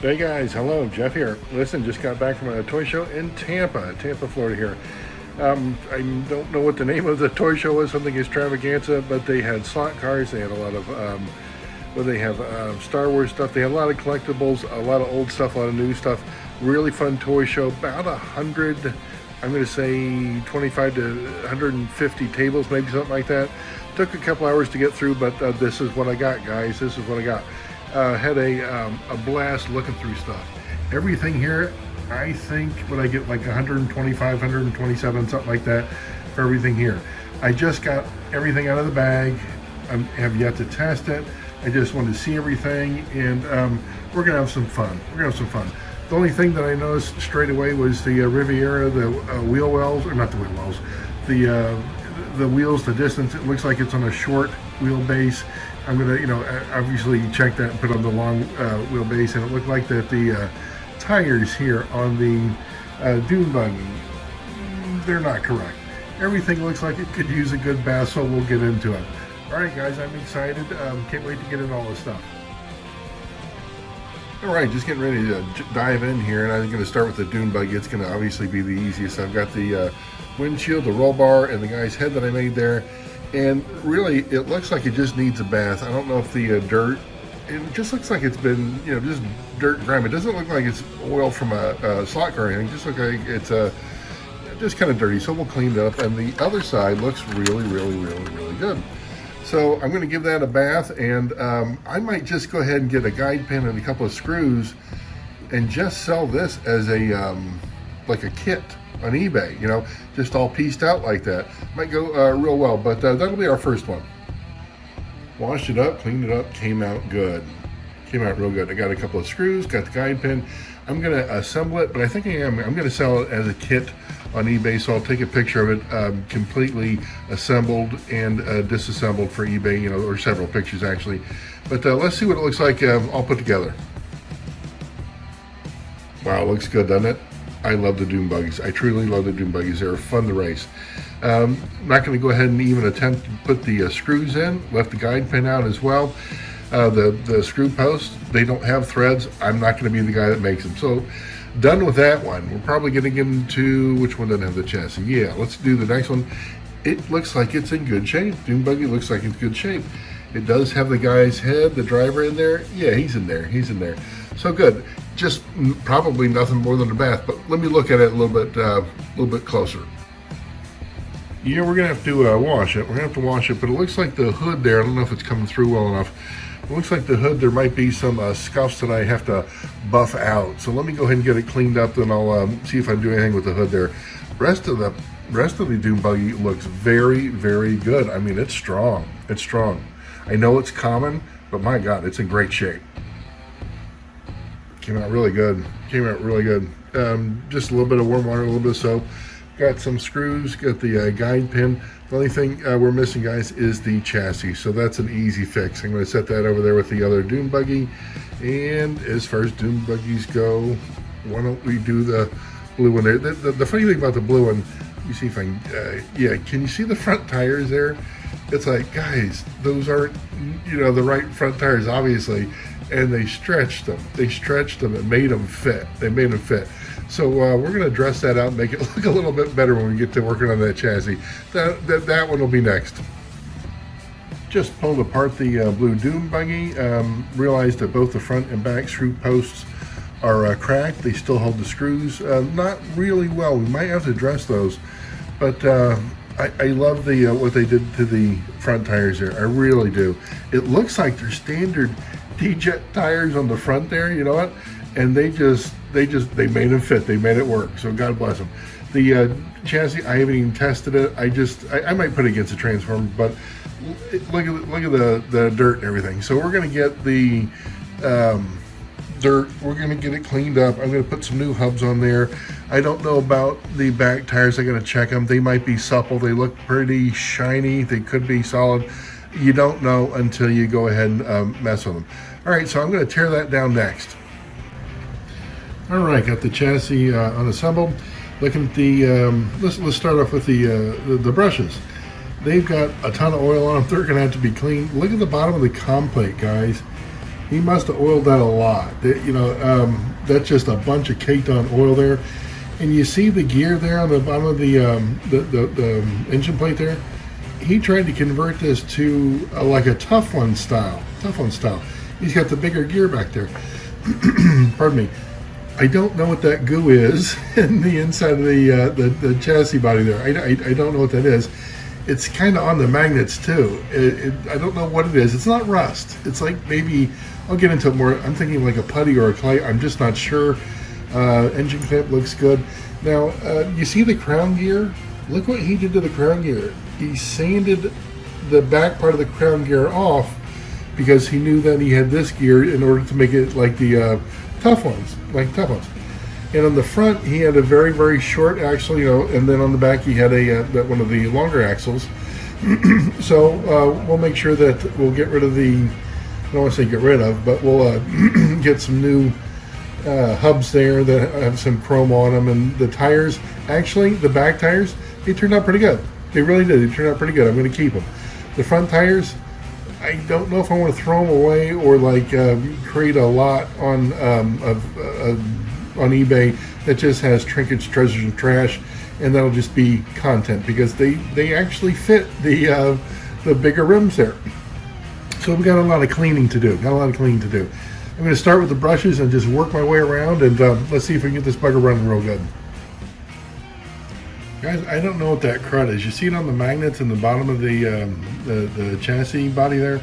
Hey guys, hello, Jeff here. Listen, just got back from a toy show in Tampa, Florida here. I don't know what the name of the toy show was, something extravaganza, but they had slot cars, they had a lot of, they have Star Wars stuff, they had a lot of collectibles, a lot of old stuff, a lot of new stuff. Really fun toy show, about 100, I'm going to say 25 to 150 tables, maybe something like that. Took a couple hours to get through, but this is what I got, guys, this is what I got. Had a blast looking through stuff. Everything here, I think, when I get like 125, 127, something like that for everything here. I just got everything out of the bag. I have yet to test it. I just wanted to see everything, and we're gonna have some fun. The only thing that I noticed straight away was the Riviera, the wheel wells, or not the wheel wells, the wheels, the distance. It looks like it's on a short wheelbase. I'm gonna, obviously check that and put on the long wheelbase, and it looked like that the tires here on the Dune Buggy, they're not correct. Everything looks like it could use a good bath, so we'll get into it. All right, guys, I'm excited. Can't wait to get into all this stuff. All right, just getting ready to dive in here, and I'm going to start with the Dune Buggy. It's going to obviously be the easiest. I've got the windshield, the roll bar, and the guy's head that I made there. And really, it looks like it just needs a bath. I don't know if the dirt, it just looks like it's been, just dirt and grime. It doesn't look like it's oil from a slot car or anything. It just looks like it's just kind of dirty. So we'll clean it up. And the other side looks really, really, really, really good. So I'm going to give that a bath, and I might just go ahead and get a guide pin and a couple of screws and just sell this as a like a kit on eBay, just all pieced out like that. Might go real well, but that'll be our first one. Washed it up, cleaned it up, came out good. Came out real good. I got a couple of screws, got the guide pin. I'm gonna assemble it, but I think I'm gonna sell it as a kit on eBay, so I'll take a picture of it completely assembled and disassembled for eBay, or several pictures actually. But let's see what it looks like all put together. Wow, it looks good, doesn't it? I love the Dune Buggies. I truly love the Dune Buggies. They're fun to race. I'm not going to go ahead and even attempt to put the screws in. Left the guide pin out as well. The screw posts, they don't have threads. I'm not going to be the guy that makes them. So done with that one. We're probably going to get into, which one doesn't have the chassis? Yeah, let's do the next one. It looks like it's in good shape. Dune Buggy looks like it's in good shape. It does have the guy's head, the driver in there. Yeah, he's in there. So good. Just probably nothing more than a bath, but let me look at it a little bit closer. Yeah, we're gonna have to wash it. But it looks like the hood there, I don't know if it's coming through well enough. It looks like the hood, there might be some scuffs that I have to buff out. So let me go ahead and get it cleaned up, then I'll see if I can do anything with the hood there. Rest of the Dune Buggy looks very, very good. I mean, it's strong. I know it's common, but my God, it's in great shape. Came out really good. Just a little bit of warm water, a little bit of soap. Got some screws, got the guide pin. The only thing we're missing, guys, is the chassis. So that's an easy fix. I'm going to set that over there with the other Dune Buggy. And as far as Dune Buggies go, why don't we do the blue one there? The funny thing about the blue one, let me see if I can, yeah, can you see the front tires there? It's like, guys, those aren't, the right front tires, obviously. And they stretched them and made them fit. So we're going to dress that out and make it look a little bit better when we get to working on that chassis. That one will be next. Just pulled apart the blue Dune Buggy. Realized that both the front and back screw posts are cracked. They still hold the screws not really well. We might have to dress those, but I love the what they did to the front tires there. I really do. It looks like they're standard D-Jet tires on the front there, you know what? And they made them fit. They made it work. So God bless them. The chassis, I haven't even tested it. I might put it against the Transformer, but look at the dirt and everything. So we're gonna get the dirt. We're gonna get it cleaned up. I'm gonna put some new hubs on there. I don't know about the back tires. I gotta check them. They might be supple. They look pretty shiny. They could be solid. You don't know until you go ahead and mess with them. All right, so I'm going to tear that down next. All right, got the chassis unassembled. Looking at the, let's start off with the brushes. They've got a ton of oil on them. They're going to have to be cleaned. Look at the bottom of the com plate, guys. He must have oiled that a lot. That's just a bunch of caked on oil there. And you see the gear there on the bottom of the engine plate there. He tried to convert this to like a tough one style. He's got the bigger gear back there. Pardon me. I don't know what that goo is in the inside of the chassis body there. I don't know what that is. It's kind of on the magnets too. I don't know what it is. It's not rust. It's like maybe, I'll get into it more. I'm thinking like a putty or a clay. I'm just not sure. Engine clamp looks good. Now, you see the crown gear? Look what he did to the crown gear. He sanded the back part of the crown gear off because he knew that he had this gear in order to make it like the tough ones. And on the front, he had a very, very short axle, and then on the back, he had one of the longer axles. So we'll make sure that we'll get rid of I don't want to say get rid of, but we'll get some new hubs there that have some chrome on them. And the tires, actually, the back tires, they turned out pretty good. They really did. They turned out pretty good. I'm going to keep them. The front tires, I don't know if I want to throw them away or like create a lot on eBay that just has trinkets, treasures, and trash, and that'll just be content because they actually fit the bigger rims there. So we got a lot of cleaning to do. I'm going to start with the brushes and just work my way around, and let's see if we can get this bugger running real good. Guys, I don't know what that crud is. You see it on the magnets in the bottom of the chassis body there?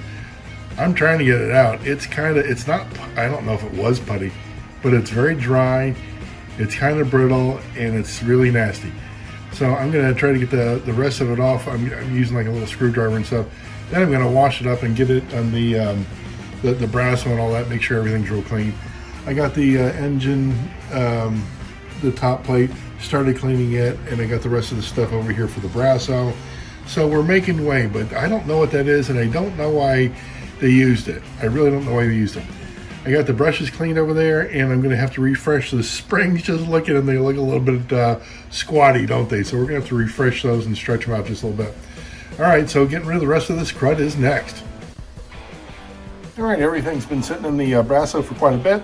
I'm trying to get it out. It's not, I don't know if it was putty, but it's very dry, it's kind of brittle, and it's really nasty. So I'm going to try to get the rest of it off. I'm using like a little screwdriver and stuff. Then I'm going to wash it up and get it on the brasso and all that, make sure everything's real clean. I got the engine, the top plate, started cleaning it, and I got the rest of the stuff over here for the brasso. So we're making way, but I don't know what that is, and I don't know why they used it. I really don't know why they used it. I got the brushes cleaned over there, and I'm going to have to refresh the springs. Just look at them. They look a little bit squatty, don't they? So we're going to have to refresh those and stretch them out just a little bit. All right, so getting rid of the rest of this crud is next. All right, everything's been sitting in the brasso for quite a bit.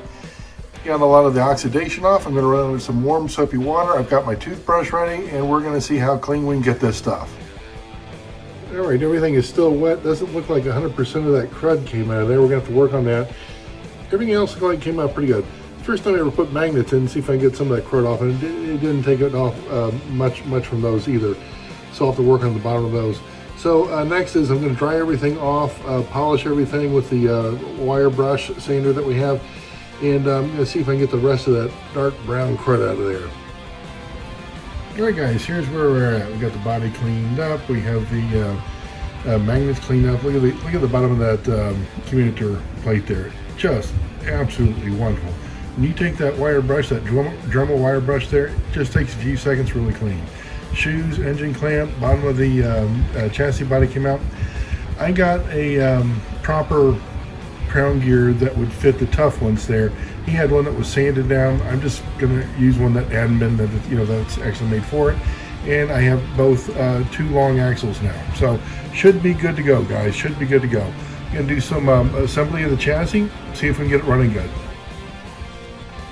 Got a lot of the oxidation off. I'm going to run with some warm soapy water. I've got my toothbrush ready, and we're going to see how clean we can get this stuff. All right, everything is still wet. Doesn't look like 100% of that crud came out of there. We're going to have to work on that. Everything else looked like it came out pretty good. First time I ever put magnets in, see if I can get some of that crud off, and it didn't take it off much from those either. So I'll have to work on the bottom of those. So next is I'm going to dry everything off, polish everything with the wire brush sander that we have, and I'm going to see if I can get the rest of that dark brown crud out of there. All right, guys, here's where we're at. We got the body cleaned up. We have the magnets cleaned up. Look at the bottom of that communicator plate there. Just absolutely wonderful. When you take that wire brush, that Dremel wire brush there, it just takes a few seconds really clean. Shoes, engine clamp, bottom of the chassis body came out. I got a proper crown gear that would fit the tough ones there. He had one that was sanded down. I'm just gonna use one that hadn't been, that's actually made for it. And I have both two long axles now. So should be good to go, guys, should be good to go. Gonna do some assembly of the chassis, see if we can get it running good.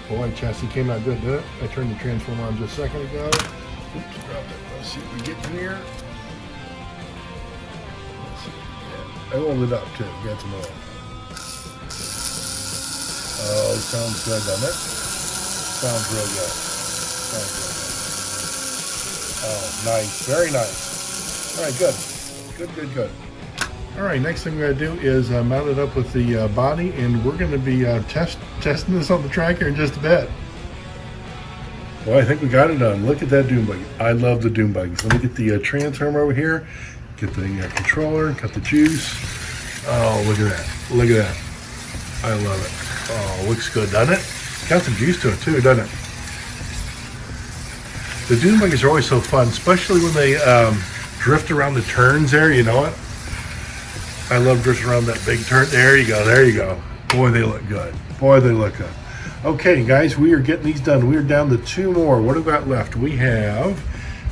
Boy, the chassis came out good, didn't it? I turned the transformer on just a second ago. Oops, dropped it. Let's see if we get in here. Let's see. Yeah, I oiled it up too. Got some oil. Oh, sounds good, doesn't it? Sounds real good. Oh, nice. Very nice. All right, good. Good. All right, next thing we're going to do is mount it up with the body, and we're going to be testing this on the track here in just a bit. Well, I think we got it done. Look at that Dune Buggy. I love the Dune Buggy. So let me get the transformer over here, get the controller, cut the juice. Oh, look at that. Look at that. I love it. Oh, looks good, doesn't it? Got some juice to it too, doesn't it? The Dune Buggies are always so fun, especially when they drift around the turns there, you know what? I love drifting around that big turn. There you go. Boy, they look good. Okay, guys, we are getting these done. We are down to two more. What have we got left? We have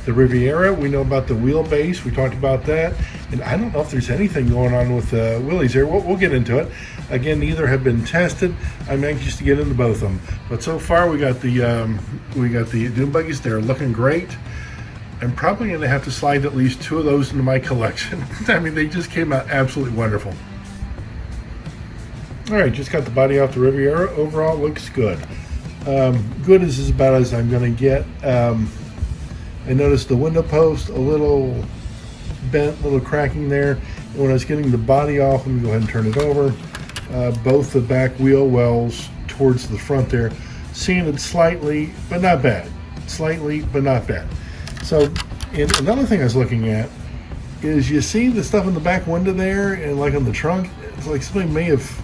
the Riviera. We know about the wheelbase. We talked about that. And I don't know if there's anything going on with Willys here. We'll get into it. Again, neither have been tested. I'm anxious to get into both of them. But so far, we got the Dune buggies. They're looking great. I'm probably going to have to slide at least 2 of those into my collection. I mean, they just came out absolutely wonderful. All right, just got the body off the Riviera. Overall, looks good. Good is about as I'm going to get. I noticed the window post a little bent, a little cracking there. And when I was getting the body off, let me go ahead and turn it over. Both the back wheel wells towards the front there, sanded slightly, but not bad. Slightly, but not bad. So, and another thing I was looking at is you see the stuff in the back window there, and like on the trunk, it's like somebody may have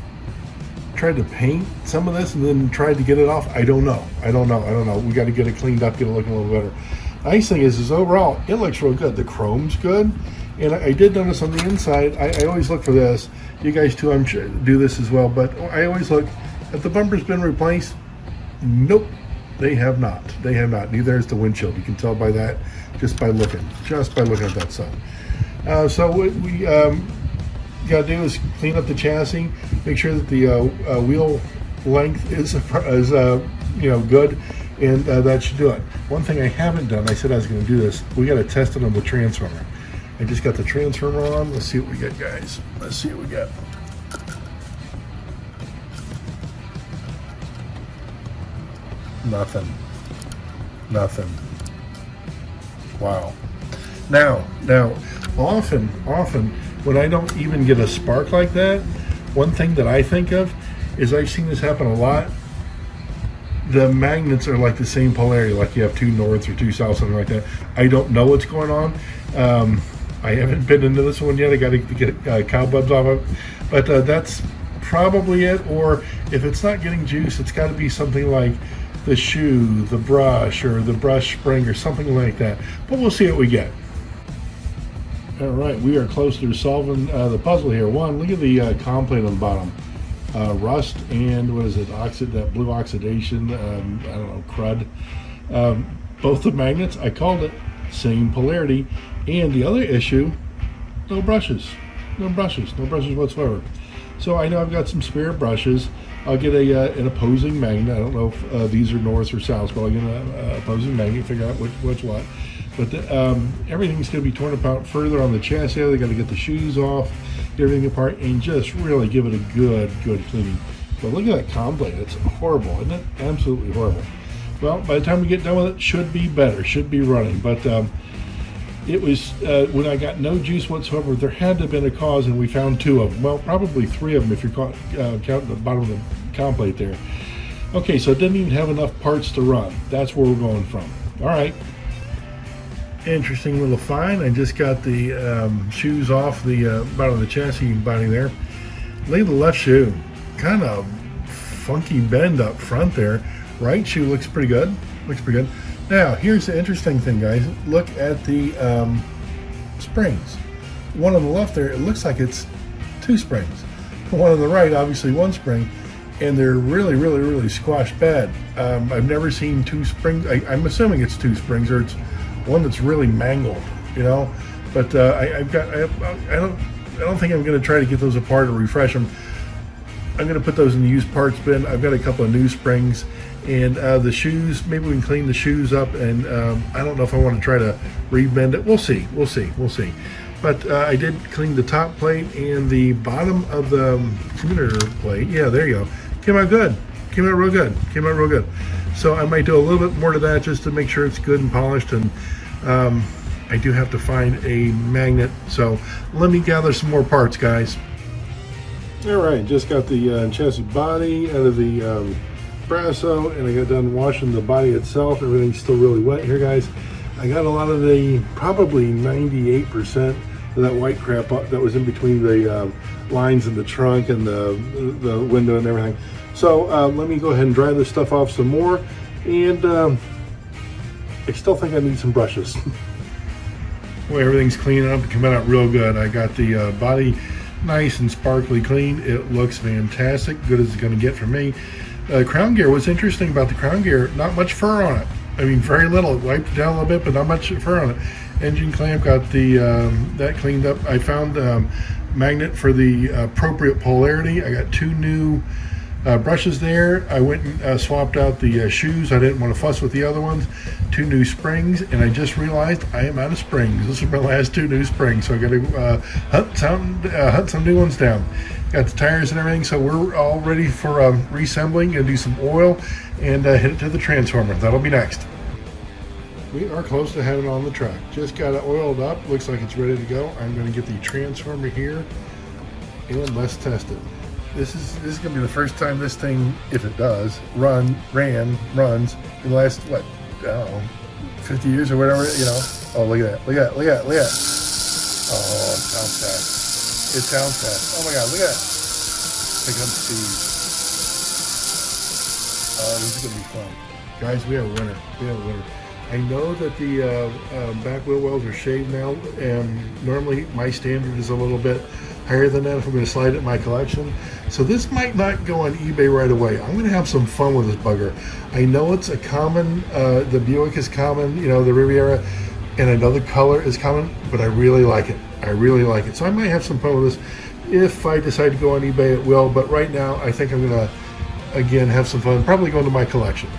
tried to paint some of this and then tried to get it off. I don't know. We got to get it cleaned up, get it looking a little better. Nice thing is overall, it looks real good. The chrome's good. And I did notice on the inside, I always look for this. You guys too, I'm sure, do this as well. But I always look, have the bumpers been replaced? Nope, they have not. They have not. Neither has the windshield. You can tell by that, just by looking at that side. So what we got to do is clean up the chassis, make sure that the wheel length is good, and that should do it. One thing I haven't done, I said I was going to do this. We got to test it on the transformer. I just got the transformer on. Let's see what we get, guys. Let's see what we get. Nothing. Wow. Now, often when I don't even get a spark like that, one thing that I think of is I've seen this happen a lot. The magnets are like the same polarity, like you have 2 norths or 2 souths, something like that. I don't know what's going on. I haven't been into this one yet. I got to get cobwebs off of it. But that's probably it. Or if it's not getting juice, it's got to be something like the shoe, the brush, or the brush spring, or something like that. But we'll see what we get. All right, we are close to solving the puzzle here. One, look at the com plate on the bottom. Rust and what is it? That blue oxidation. I don't know, crud. Both the magnets, I called it, same polarity. And the other issue, no brushes whatsoever. So I know I've got some spare brushes. I'll get an opposing magnet. I don't know if these are north or south, but I'll get an opposing magnet, figure out what's what. But everything's going to be torn apart further on the chassis. They got to get the shoes off, get everything apart, and just really give it a good cleaning. But look at that com plate. It's horrible, isn't it? Absolutely horrible. Well, by the time we get done with it, should be better, should be running. But it was, when I got no juice whatsoever, there had to have been a cause, and we found 2 of them. Well, probably 3 of them if you're counting the bottom of the com plate there. Okay, so it didn't even have enough parts to run. That's where we're going from. All right. Interesting little find. I just got the shoes off the bottom of the chassis body there. Look at the left shoe. Kind of funky bend up front there. Right shoe looks pretty good. Now, here's the interesting thing, guys. Look at the springs. One on the left there, it looks like it's 2 springs. One on the right, obviously 1 spring, and they're really squashed bad. I've never seen 2 springs. I'm assuming it's 2 springs, or it's one that's really mangled, you know. But I don't think I'm going to try to get those apart or refresh them. I'm going to put those in the used parts bin. I've got a couple of new springs. And the shoes, maybe we can clean the shoes up, and I don't know if I want to try to rebend it. We'll see. But I did clean the top plate and the bottom of the commutator plate. Yeah, there you go. Came out good. Came out real good. So I might do a little bit more to that just to make sure it's good and polished. And I do have to find a magnet. So let me gather some more parts, guys. All right, just got the chassis body out of the Brasso, and I got done washing the body itself. Everything's still really wet here, guys. I got a lot of the, probably 98% of that white crap that was in between the lines in the trunk and the window and everything. So let me go ahead and dry this stuff off some more, and I still think I need some brushes. Boy, everything's cleaning up and coming out real good. I got the body nice and sparkly clean. It looks fantastic, good as it's going to get for me. Crown gear, what's interesting about the crown gear, not much fur on it. I mean, very little. It wiped it down a little bit, but not much fur on it. Engine clamp, got the that cleaned up. I found magnet for the appropriate polarity. I got 2 new brushes there. I went and swapped out the shoes. I didn't want to fuss with the other ones. 2 new springs, and I just realized I am out of springs. This is my last 2 new springs, so I got to hunt some new ones down. Got the tires and everything, so we're all ready for reassembling and do some oil and hit it to the transformer. That'll be next. We are close to having it on the truck. Just got it oiled up. Looks like it's ready to go. I'm going to get the transformer here and let's test it. This is going to be the first time this thing, if it does, runs in the last, what, I don't know, 50 years or whatever, you know. Oh, look at that. Look at that. Look at that. Look at that. Oh, it sounds fast. It sounds fast. Oh my God, look at that. Pick up speed. Oh, this is going to be fun. Guys, we have a winner. We have a winner. I know that the back wheel wells are shaved now, and normally my standard is a little bit higher than that if I'm going to slide it in my collection. So this might not go on eBay right away. I'm going to have some fun with this bugger. I know it's a common, the Buick is common, you know, the Riviera, and I know the color is common, but I really like it. I really like it. So I might have some fun with this. If I decide to go on eBay, it will, but right now I think I'm going to, again, have some fun, probably go into my collection.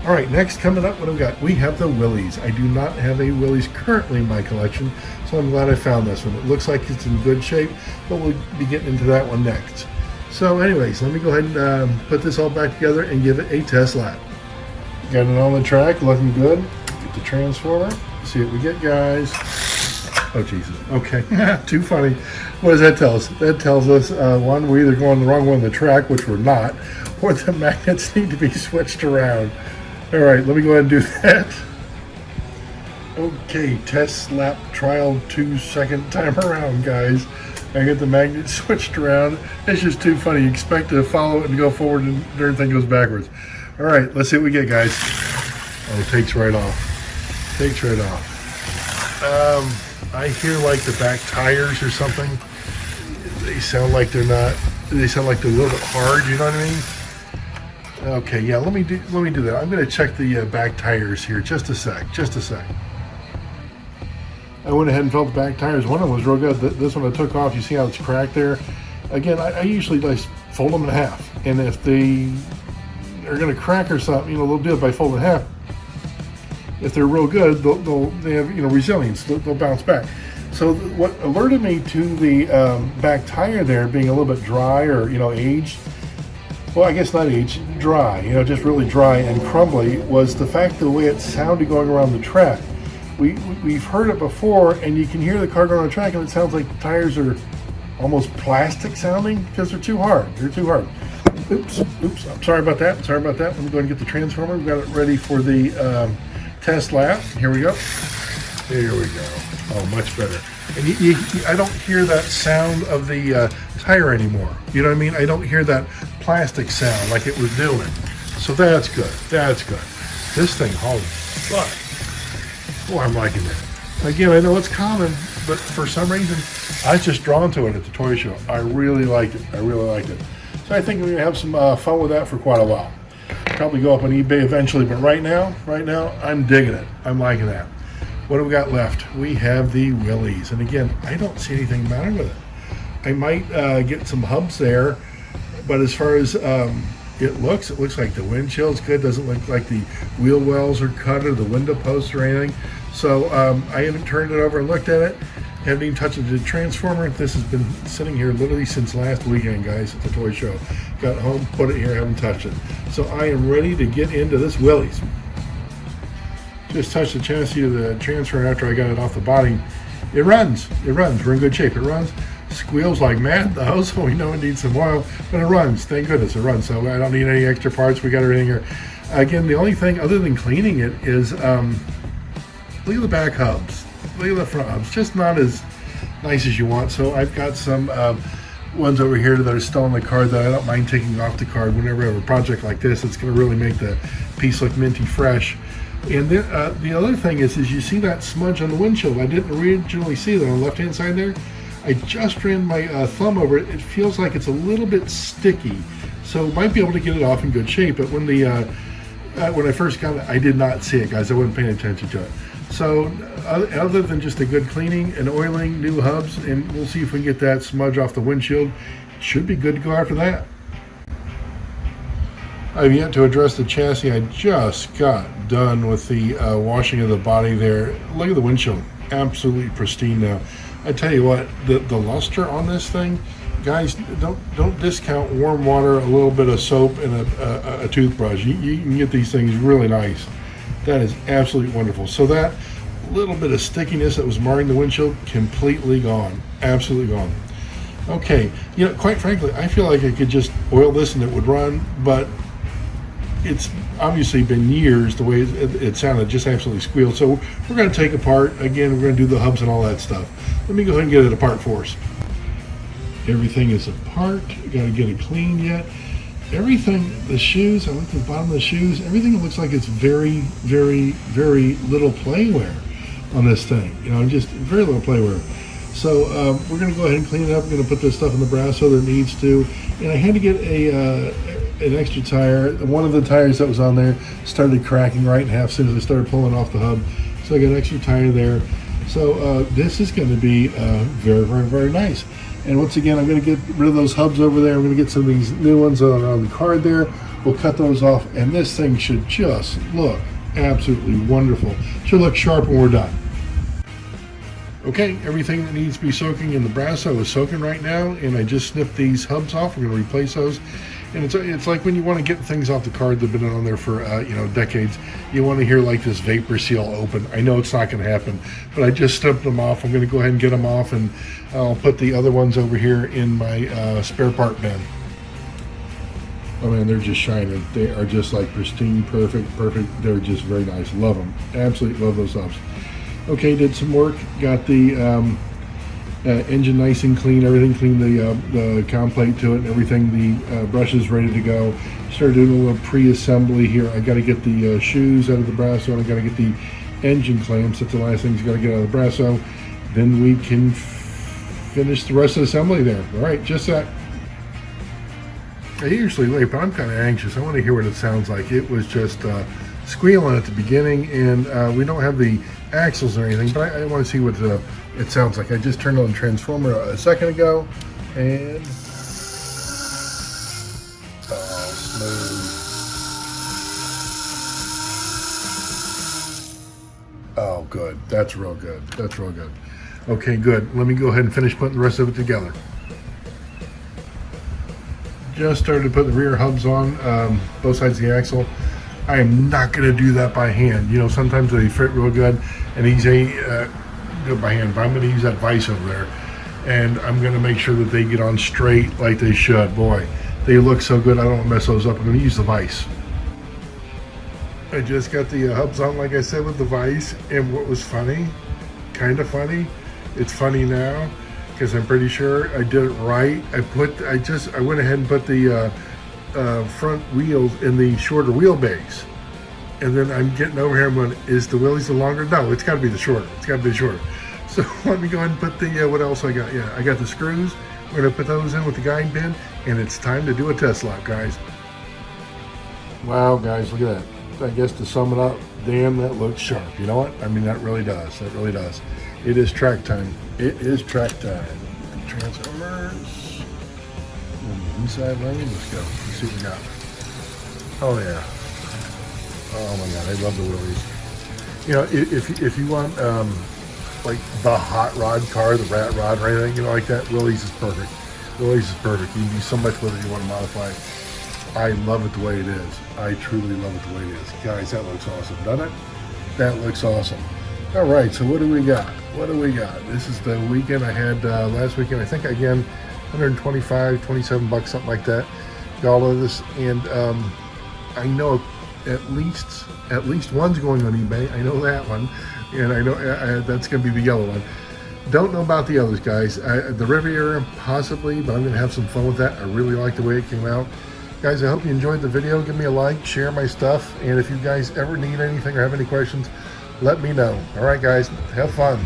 All right, next coming up, what do we got? We have the Willys. I do not have a Willys currently in my collection, so I'm glad I found this one. It looks like it's in good shape, but we'll be getting into that one next. So anyways, let me go ahead and put this all back together and give it a test lap. Got it on the track, looking good. Get the transformer, see what we get, guys. Oh, Jesus. Okay, too funny. What does that tell us? That tells us, one, we're either going the wrong way on the track, which we're not, or the magnets need to be switched around. All right, let me go ahead and do that. Okay, test lap trial 2 second time around, guys. I get the magnet switched around. It's just too funny. You expect to follow it and go forward and everything goes backwards. All right, let's see what we get, guys. Oh, it takes right off. Takes right off. I hear like the back tires or something. They sound like they're not, they sound like they're a little bit hard, you know what I mean? Okay, yeah, let me do that. I'm going to check the back tires here. Just a sec. I went ahead and felt the back tires. One of them was real good. This one I took off. You see how it's cracked there? Again, I usually like fold them in half. And if they are going to crack or something, you know, they'll do it by folding in half. If they're real good, they have, you know, resilience. They'll bounce back. So what alerted me to the back tire there being a little bit dry or, you know, aged. Well, I guess not aged, dry, you know, just really dry and crumbly, was the fact the way it sounded going around the track. We've heard it before, and you can hear the car going on the track, and it sounds like the tires are almost plastic sounding because they're too hard. Oops, I'm sorry about that. Let me go ahead and get the transformer. We've got it ready for the test lap. Here we go. Oh, much better. And I don't hear that sound of the tire anymore. You know what I mean? I don't hear that plastic sound like it was doing. So that's good. This thing, holy fuck. Oh, I'm liking it. Again, I know it's common, but for some reason, I was just drawn to it at the toy show. I really liked it. So I think we're gonna have some fun with that for quite a while. Probably go up on eBay eventually, but right now, I'm digging it. I'm liking that. What do we got left? We have the Willys, and again, I don't see anything the matter with it. I might get some hubs there, but as far as it looks like the windshield's good. Doesn't look like the wheel wells are cut or the window posts or anything. So I haven't turned it over and looked at it. Haven't even touched the transformer. This has been sitting here literally since last weekend, guys, at the toy show. Got home, put it here, haven't touched it. So I am ready to get into this Willys. Just touched the chassis of the transfer after I got it off the body. It runs. We're in good shape. It runs. Squeals like mad though, so we know it needs some oil, but it runs. Thank goodness it runs. So I don't need any extra parts. We got everything here. Again, the only thing other than cleaning it is look at the back hubs. Look at the front hubs. Just not as nice as you want. So I've got some ones over here that are still on the card that I don't mind taking off the card whenever I have a project like this. It's going to really make the piece look minty fresh. And then the other thing is you see that smudge on the windshield. I didn't originally see that on the left-hand side there. I just ran my thumb over it. It feels like it's a little bit sticky, so might be able to get it off in good shape. But when I first got it, I did not see it, guys. I wasn't paying attention to it. So other than just a good cleaning and oiling, new hubs, and we'll see if we can get that smudge off the windshield. Should be good to go after that. I've yet to address the chassis. I just got done with the washing of the body there. Look at the windshield, absolutely pristine now. I tell you what, the luster on this thing, guys, don't discount warm water, a little bit of soap, and a toothbrush. You can get these things really nice. That is absolutely wonderful. So that little bit of stickiness that was marring the windshield, completely gone, absolutely gone. Okay, you know, quite frankly, I feel like I could just oil this and it would run, but it's obviously been years the way it sounded, just absolutely squealed. So we're going to take apart, again, we're going to do the hubs and all that stuff. Let me go ahead and get it apart for us. Everything is apart, got to get it clean yet. Everything, the shoes, I looked at the bottom of the shoes, everything looks like it's very, very, very little playwear on this thing. You know, just very little playwear. So we're going to go ahead and clean it up. We're going to put this stuff in the brass so that it needs to. And I had to get an extra tire. One of the tires that was on there started cracking right in half as soon as I started pulling off the hub. So I got an extra tire there. So this is going to be very, very, very nice. And once again, I'm going to get rid of those hubs over there. I'm going to get some of these new ones on the card there. We'll cut those off, and this thing should just look absolutely wonderful. Should look sharp when we're done. Okay, everything that needs to be soaking in the Brasso is soaking right now, and I just snipped these hubs off. We're going to replace those. And it's like when you want to get things off the card that have been on there for decades, you want to hear like this vapor seal open. I know it's not going to happen, but I just snipped them off. I'm going to go ahead and get them off, and I'll put the other ones over here in my spare part bin. Oh man, they're just shining. They are just like pristine, perfect. They're just very nice. Love them. Absolutely love those hubs. Okay, did some work. Got the engine nice and clean. Everything clean. The com plate to it and everything. The brushes ready to go. Started doing a little pre-assembly here. I got to get the shoes out of the Brasso, and I got to get the engine clamps. That's the last thing you got to get out of the Brasso. Then we can finish the rest of the assembly there. All right, just that. I usually late, but I'm kind of anxious. I want to hear what it sounds like. It was just squealing at the beginning, and we don't have the axles or anything, but I want to see what it sounds like. I just turned on the transformer a second ago, and smooth. Oh, good. That's real good. That's real good. Okay, good. Let me go ahead and finish putting the rest of it together. Just started to put the rear hubs on both sides of the axle. I am not going to do that by hand. You know, sometimes they fit real good and easy do it by hand, but I'm going to use that vise over there, and I'm going to make sure that they get on straight like they should. Boy, they look so good. I don't want to mess those up. I'm going to use the vise. I just got the hubs on, like I said, with the vise, and what was funny, kind of funny, it's funny now, because I'm pretty sure I did it right. I went ahead and put the front wheels in the shorter wheelbase, and then I'm getting over here. I'm going, is the Willys the longer? No, it's got to be the shorter. It's got to be the shorter. So let me go ahead and put the what else I got? Yeah, I got the screws. We're gonna put those in with the guide pin, and it's time to do a test lap, guys. Wow, guys, look at that. I guess to sum it up, damn, that looks sharp. You know what? I mean, that really does. That really does. It is track time. It is track time. Transformers. Inside lane. Let's go. Let's see what we got. Oh yeah. Oh my God, I love the Willys. You know, if you want like the hot rod car, the rat rod or anything, you know, like that, Willys is perfect. Willys is perfect. You can do so much with it. You want to modify it. I love it the way it is. I truly love it the way it is. Guys, that looks awesome, doesn't it? That looks awesome. All right, so what do we got? What do we got? This is the weekend I had last weekend. I think, again, 125, 27 bucks, something like that. Got all of this, and I know at least one's going on eBay. I know that one, and I know that's going to be the yellow one. Don't know about the others, guys. The Riviera, possibly, but I'm going to have some fun with that. I really like the way it came out. Guys, I hope you enjoyed the video. Give me a like, share my stuff, and if you guys ever need anything or have any questions, let me know. All right, guys, have fun.